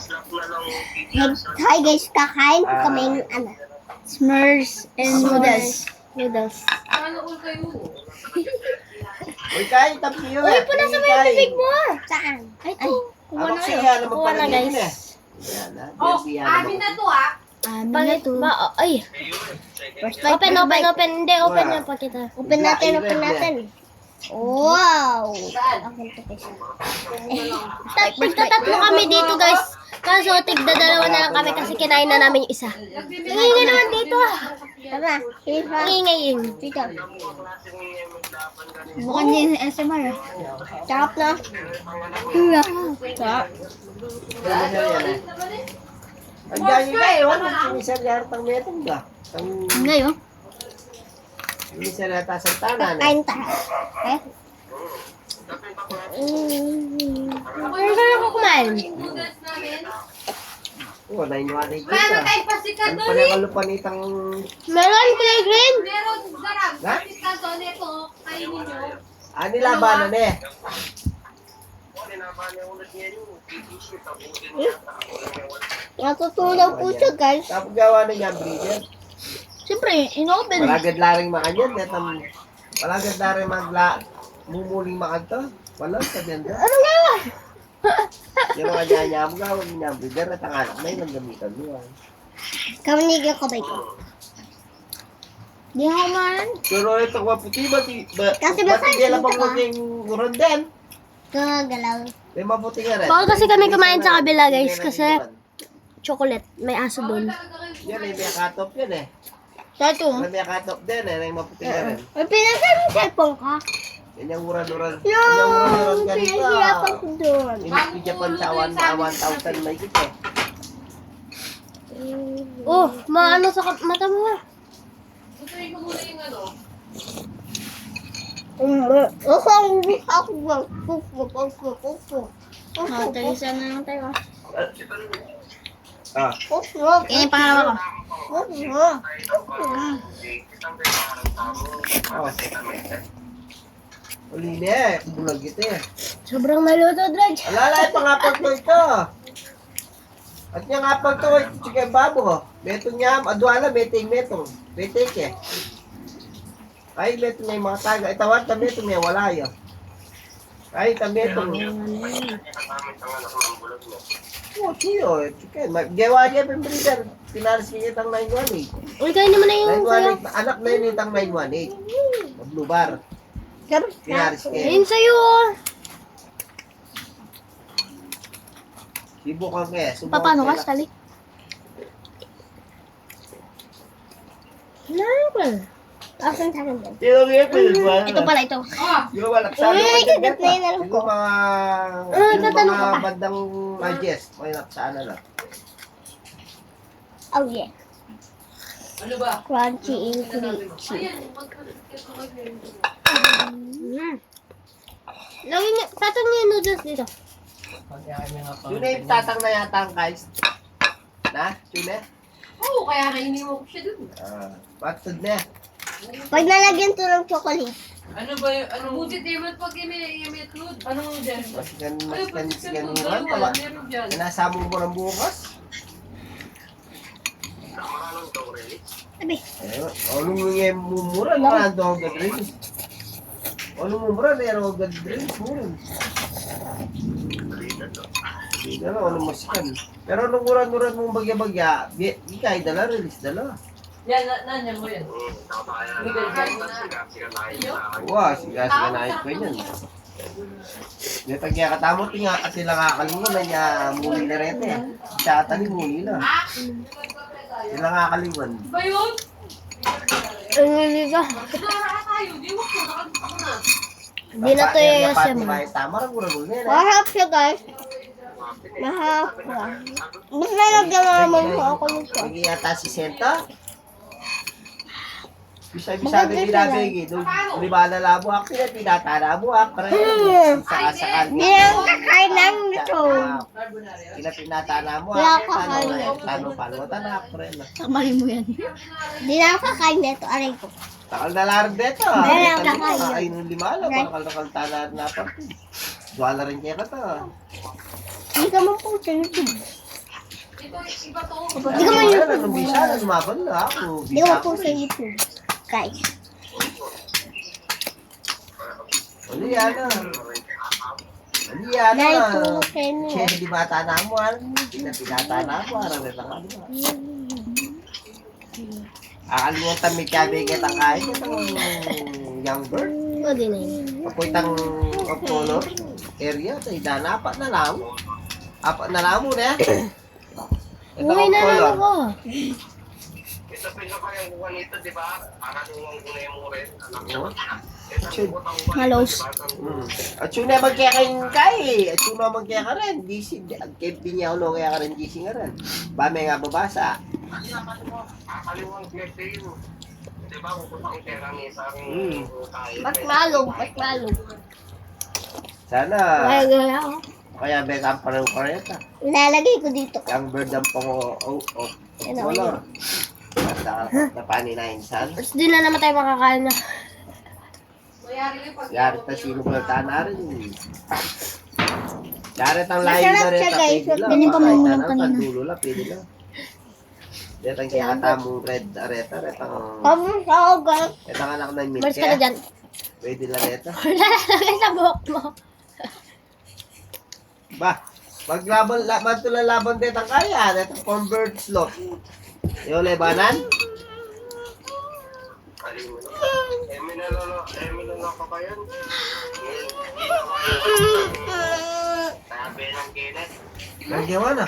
Hi guys, kakain po kaming Smurfs and noodles. Uy, kain, tapos yun. Uy, punas sa may bibig mo. Saan? Ay, ito. Kuha na kayo. Kuha na guys. Amin na to Amin na to. Ay. Open. Hindi, open na pa kita. Open natin. Wow! Akin to guys. Tatlo kami dito guys. Kaso tigda-dalawa na lang kami kasi kinain na namin yung isa. Ingay naman dito Tama. Ingay dito. Bukan din SMR Sarap na. Sarap. Ang ganyan kayo, minsan yan pang metong ba? Ngayon? Minsan yata sa tanan. Kain tayo. Kaya ko kumain. Oo, nainwanan ko Meron ito. tayong pasikat Ano doon pala eh. kalupanitang... Meron, kulay green. Meron darang. Ha? Pasikat doon ito. Kainin nyo. Nilabanan eh. Natutunaw po siya guys. Tapos gawa na niya breeder. Siyempre, inopen. Malagad laring makanyan. Malagad laring mumuling makan to. Wala, sabihan ka. Ano nga? Yung mga niya mo gawa niya breeder at ang anak na yun ang gamitan mo. Kamanigan ko ba ito? Di ako man. Pero ito kwa puti ba? Kasi basta hindi lang ito ka. maputing uron din. Gagalaw. May maputi nga rin. Baka kasi kami kumain sa kabila guys kasi chocolate. May aso doon. Yan ay may akatop yan eh. Tato. May akatop din eh. May maputi nga rin. May pinasal yung cellphone ka? Yan yung uran-uran. Yo! Yan yung uran-uran ganito. Pinahirapan ko doon. Hindi Japan sa 1,000 may kit eh. Oh, maano sa mata mo. Gustuin mo muna yung ano. Talisan na lang tayo. Ah. Yan yung pangalawa ko. Oh. Uli na eh. Bulag ito eh. Sobrang naluto, Drudge. Alalay pa nga pag ito. At niya nga pag ito, chicken babo. Metong niya, adwala, meting metong. Meting eh. Ay, metong niya yung mga taga. Itawad na metong niya, wala yun. Ay, tametong. Oh, tiyo, chicken. Gawa niya, pembreeder. Pinaras niya itang 918. Uy, kainin mo na yung sayo. 918, anak na yun itang 918. Blue bar. Pinaras niya. Ayun sa'yo. Sibo ka kaya. Paano ka, Stali? Naman. Asan sa akin din? Ito pala ito. Yung wala sa Ay, kagat na yun, alam ko. Yung mga tatanong ko pa. bandang digest. May nakasaan na lang. Oh yeah. Ano ba? Crunchy and crunchy. Ayan. Magkakit ko kayo. Lagi niya, tatang niya yung noodles dito. Yun na yung tatang na yata ang guys. Na? Yun na? Oo, kaya nainiwan ko siya dun. Patod na. Pag nalagyan to ng chocolate. Ano ba yung, ano? Buti naman pag may itlog. Anong dyan? Mas Ay, pati sa ganun itlog, nga. dalawa. Meron dyan. Sinasamo mo ng bukas. Sabi, Anong nga mumura na ang dog drinks? Anong mumura na yung dog drinks mo rin? Hindi na lang, anong masikan. Pero nung uran-uran mong bagya-bagya, ikay dala, release dala. Yan, nanyan mo yan. Wow, siga na ito yun. May pagkakatamot nga at sila kakalingon na niya muli na rin eh. Siya atali muli na. Sila kakalingon. Ba yun? hindi ka. Nara tayo. Di mo ko. Nakagpako na. Hindi na to yung SM. Tama rin guragul na yun. Mahap siya guys. Mahap siya. Mas nalagyan na naman ko ako nito. Hindi yata si Senta. Bisa-bisa na binabigi. Di ba nalabo ako sila, pinatalabo ako. Saka-sakal. Hindi lang kakain ng nito. Sila pinatala mo Wala ako. ka kain. Tanong-palwa tanak. Samahin mo yan. Hindi lang kakain nito. Aray ko. Takal na larang dito. Meron ka kain. Ay, nung limala. Bakal-nakal talaan na pa. Duwala rin kaya ka to. Hindi ka man po sa YouTube. Ito, iba to. Hindi ko man Ano, YouTube. nung bisa na, lumaban na ako. Hindi ko po sa YouTube. Guys. Ano yan ah? Ano yan Dahil ah? po kayo. Che, di bata na mo ah. Hindi na pinata na ako. Arang na lang ano ah. Akalimutan may kabigat ang kain. Itong young bird. O, di na yun. Papuitang of color area. Sa idana, apat na lang. Apat na lang mo na. Uwi na lang ako. Ito pinakayang buwan nito, di ba? Para nung unay mo rin. Alam mo. Halos. At yun na magkakain kay. At yun na magkaka rin. GC. Di niya ako kaya ka rin GC nga rin. Ba may nga babasa. Akaliwang klete yun. Di ba? Pupunta ang pera ni isang tayo. Ba't malog? Ba't malog? Sana. Kaya gaya ako. Kaya beka ang parang kareta. Ilalagay ko dito. Ang bird ang pango color. At napaninayin san. Tapos di na naman tayo makakain na. Mayari lang pag... Yari ta sino ko na rin. Yari tang layo Masarap na rin. siya, guys. Pwede lang. Ganun pa Kahit mamulang ano, kanina. padulo lang. Pwede lang. Dito ang kakatamong red areta. Retang Tapos ako, guys. retang anak ng milk. Mars ka na dyan. Pwede lang reta. Lalagay sa buhok mo. Ba, maglaban, matulalaban dito ang kaya. Dito ang convert slot. Yung lebanan? Minalolo ka ba yun? Sabi ng Kenneth. Nagyawa na.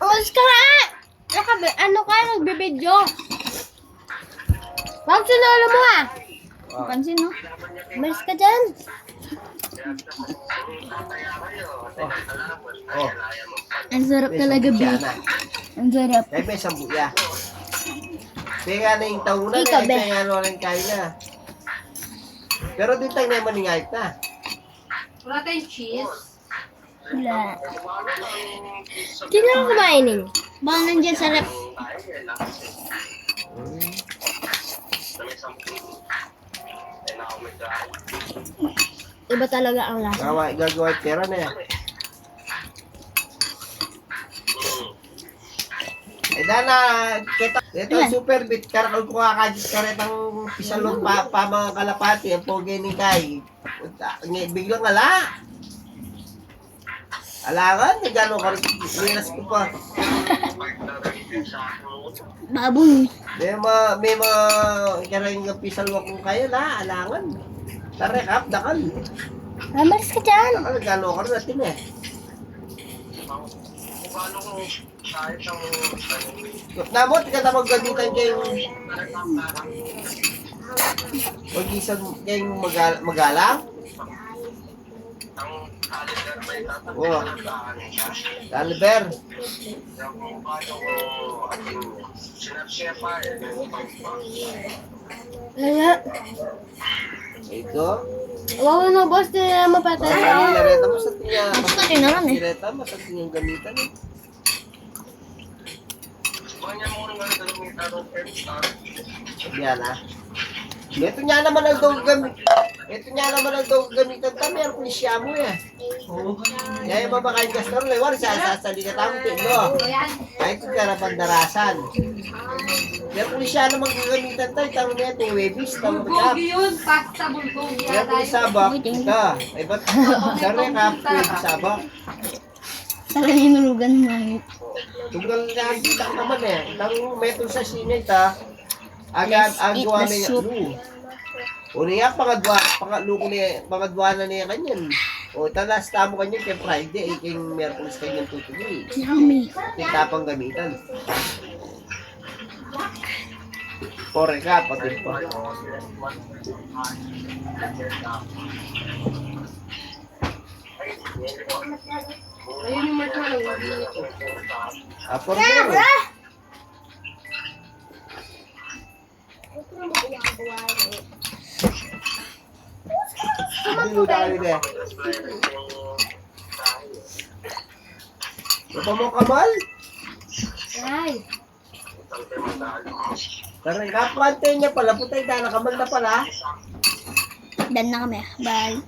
Umalis ka nga! Ano ka? Nagbibidyo. Wag sinolo mo ha. Pansin no? Umalis ka dyan. Oh, Ang sarap talaga, B. Ang sarap. Kaya may sambuya. Kaya nga na yung tauna na. Ikaw, be. Kaya nga na rin kain na. Pero di tayo na maningayit na. Wala tayong cheese. Wala. Hindi na ako kumain eh. Baka nandiyan sa rep. Iba talaga ang lasa. Gagawa pera na yan. Eh dana, kita, ito Ilan? super bit, karakal ko kakajit karetang pisalong pa mga kalapati, ang pogi ni Kai. Biglang ala. Alangan, gano'n ka rin, minas ko pa. Baboy. May mga karang pisalwa kong kayo la, alangan. Tarekap, dakal. Umalis ka dyan. Dakal, gano'n ka rin natin eh. Namot, ka maggamitan kayong mag-isang kayong magalang? Oo. Caliber. Wala. Ito. Wow, no, boss. Di na mapatay. Reta mo sa tinya. Basta rin naman eh. Reta mo sa tinyang gamitan eh. Yan ah. Ito niya naman ang daw gamit. Ito niya naman ang daw gamitan ta. Meron ko siya mo eh. Kaya yung mabakain ka store. Wala sasali ka tamo no. Kahit kung karapan darasan. Meron ko siya naman gagamitan tayo. Tanong na ito. Webis. Bulgogi yun. Pasta bulgogi. Meron ko sabak. Ito. Ay ba't? Sorry ka. Pwede sabak. Talagang inulugan mo. Tunggal na kita naman eh. Itang metong sa sinay ta. Agad Let's ang eat gawa the niya. soup. Uriya pangadwa niya, pangadwa na niya kanyan. O talas tamo kanyan kay Friday, kay Merkulis kanyan tutuloy. Yummy. Kita pang gamitan. Pore ka, pati pa. Ayun yung marshmallow. Pore ka. Hindi mo tayo de. Ano mo kamal? Ay. Tara, kapante niya pala. Putay, dana kamal na pala. Done na kami. Bye.